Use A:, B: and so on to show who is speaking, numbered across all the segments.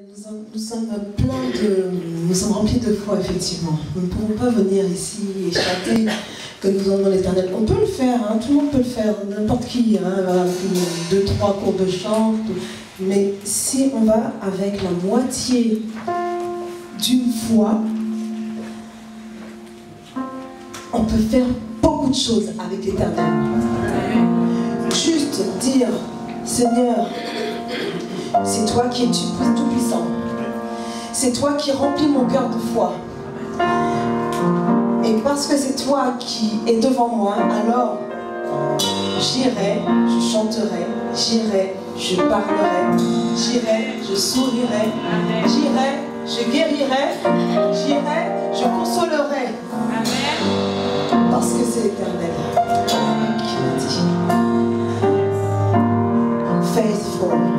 A: Nous sommes nous sommes remplis de foi, effectivement. Nous ne pouvons pas venir ici et chanter que nous avons l'Éternel. On peut le faire, hein, tout le monde peut le faire, n'importe qui, hein, 2-3 cours de chant. Mais si on va avec la moitié d'une foi, on peut faire beaucoup de choses avec l'Éternel. Juste dire, Seigneur, c'est toi qui es tout puissant. C'est toi qui remplis mon cœur de foi. Et parce que c'est toi qui es devant moi, alors j'irai, je chanterai, j'irai, je parlerai, j'irai, je sourirai, j'irai, je guérirai, j'irai, je consolerai. Parce que c'est l'Éternel qui m'a dit. Faithful.
B: Faithful.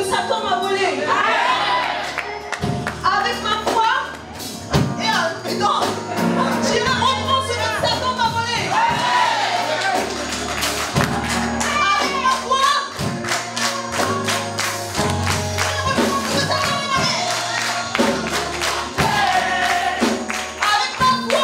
A: que Satan m'a volé. Avec ma foi et non, j'irai reprendre ce que Satan m'a volé. Avec ma foi, avec ma foi.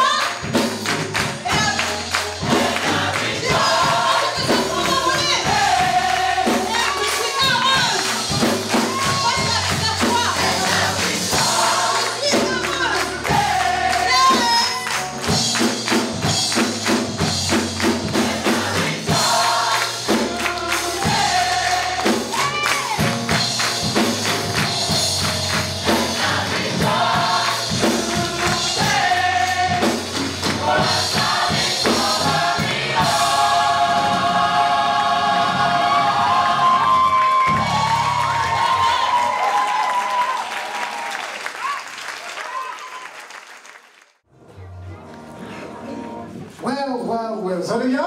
B: Ça va bien?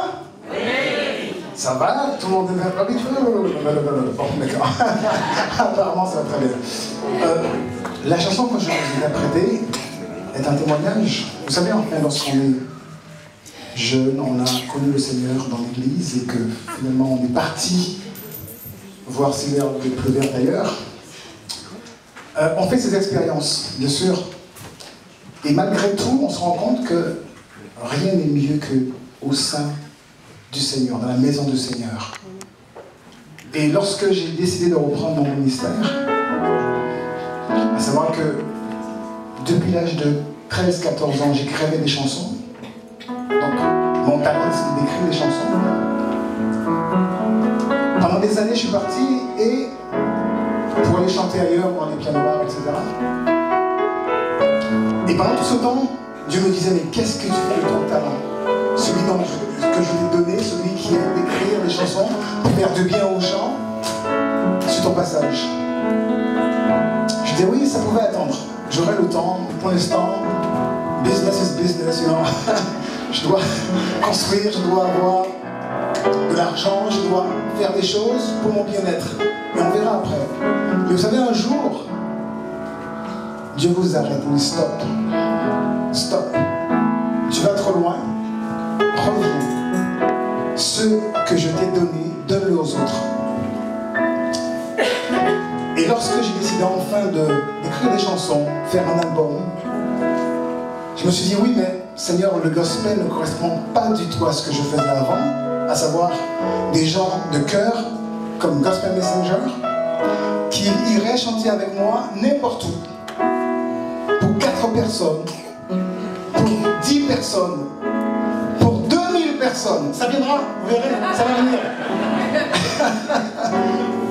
B: Oui. Ça va? Tout le monde est habitué? Bon, d'accord. Apparemment, ça va très bien. La chanson que je vais vous interpréter est un témoignage. Vous savez, enfin, lorsqu'on est jeune, on a connu le Seigneur dans l'église et que finalement on est parti voir si l'herbe est plus verte ailleurs. On fait ces expériences, bien sûr. Et malgré tout, on se rend compte que rien n'est mieux qu'au sein du Seigneur, dans la maison du Seigneur. Et lorsque j'ai décidé de reprendre mon ministère, à savoir que depuis l'âge de 13-14 ans, j'écrivais des chansons. Donc, mon talent, c'est d'écrire des chansons. Pendant des années, je suis parti et pour aller chanter ailleurs, dans les pianos bars, etc. Et pendant tout ce temps, Dieu me disait, mais qu'est-ce que tu fais de ton talent? Celui que je t'ai donné, celui qui est d'écrire des chansons pour faire du bien aux gens, sur ton passage. Je dis oui, ça pouvait attendre. J'aurai le temps. Pour l'instant, business is business, you know. Je dois construire, je dois avoir de l'argent, je dois faire des choses pour mon bien-être. Et on verra après. Mais vous savez, un jour, Dieu vous arrête, il dit stop. Stop. Tu vas trop loin. Reviens. Ce que je t'ai donné, donne-le aux autres. Et lorsque j'ai décidé enfin d'écrire des chansons, faire un album, je me suis dit, oui, mais Seigneur, le gospel ne correspond pas du tout à ce que je faisais avant, à savoir des gens de cœur, comme Gospel Messenger, qui iraient chanter avec moi n'importe où, pour 4 personnes, pour 10 personnes, pour 2000 personnes. Ça viendra, vous verrez, ça va venir.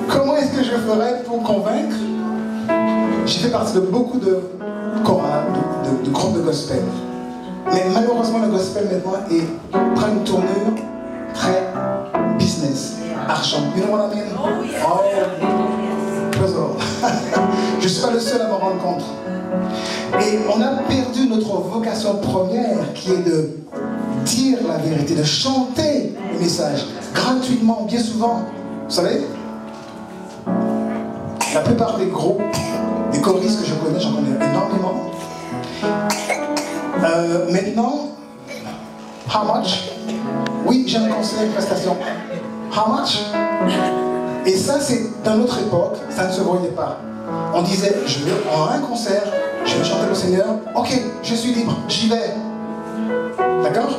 B: Comment est-ce que je ferais pour convaincre? J'ai fait partie de beaucoup de chorales, de groupes de gospel. Mais malheureusement, le gospel maintenant prend une tournure très business, argent. You know what I mean? Oh, yes. Oh, je ne suis pas le seul à me rendre compte. Et on a perdu notre vocation première qui est de dire la vérité, de chanter le message gratuitement, bien souvent. Vous savez, la plupart des groupes, des choristes que je connais, j'en connais énormément. Maintenant, how much? Oui, j'ai un concert, une prestation. How much? Et ça, c'est dans notre époque, ça ne se voyait pas. On disait, je vais en un concert, je vais chanter le Seigneur, ok, je suis libre, j'y vais. D'accord?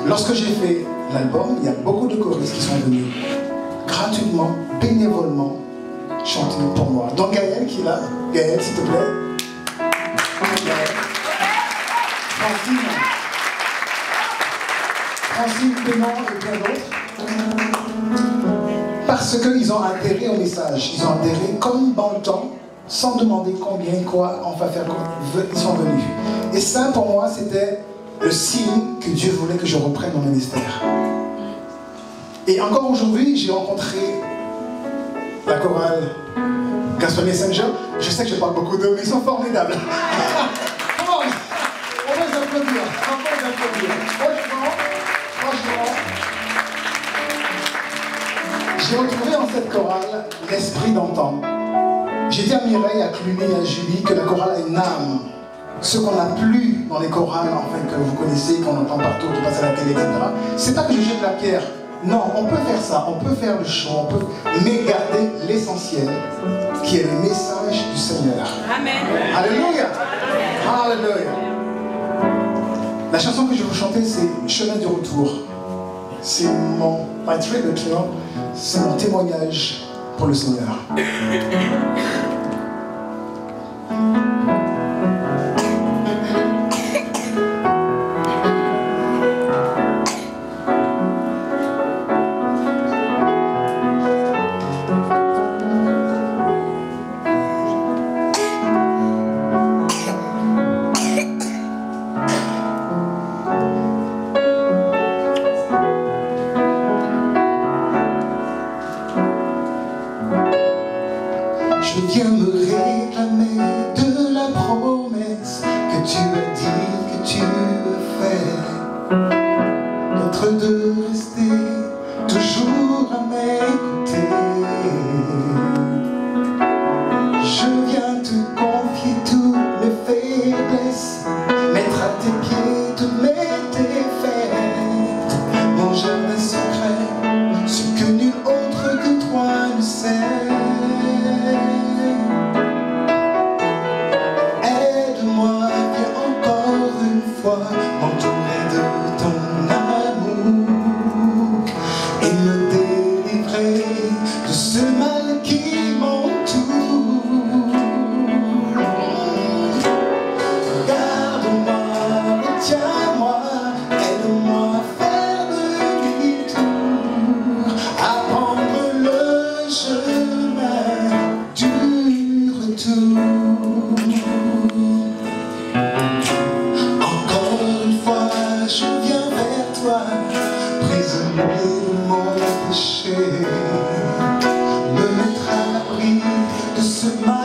B: Lorsque j'ai fait l'album, il y a beaucoup de choristes qui sont venus gratuitement, bénévolement, chanter pour moi. Donc Gaël qui est là, Gaël s'il te plaît. Francine Paiement et plein d'autres. Parce qu'ils ont adhéré au message, ils ont adhéré comme dans le temps, sans demander combien, quoi, on va faire, ils sont venus. Et ça pour moi c'était le signe que Dieu voulait que je reprenne mon ministère. Et encore aujourd'hui, j'ai rencontré la chorale Gospel Messenger. Je sais que je parle beaucoup d'eux, mais ils sont formidables. On va les applaudir. Franchement, j'ai retrouvé en cette chorale l'esprit d'antan. J'ai dit à Mireille, à Cluny, à Julie que la chorale a une âme. Ce qu'on n'a plus dans les chorales, enfin, que vous connaissez, qu'on entend partout, qui passe à la télé, etc. C'est pas que je jette la pierre. Non, on peut faire ça, on peut faire le chant, mais garder l'essentiel, qui est le message du Seigneur. Amen. Alléluia. Alléluia. La chanson que je vais vous chanter, c'est Chemin du retour. C'est my tribute, c'est mon témoignage pour le Seigneur. Je viens me réclamer de la promesse que tu as dit, que tu as fait. D'être de rester toujours à m'écouter. Je viens te confier toutes mes faiblesses, mettre à tes pieds toutes mes défaites. Mon jardin secret, ce que nul autre que toi ne sait. M'entourer de ton amour et me délivrer de ce mal qui m'entoure. Garde-moi, retiens-moi, aide-moi à faire demi-tour, à prendre le chemin du retour. Je viens vers toi, prisonnier de mon péché, me mettre à l'abri de ce mal.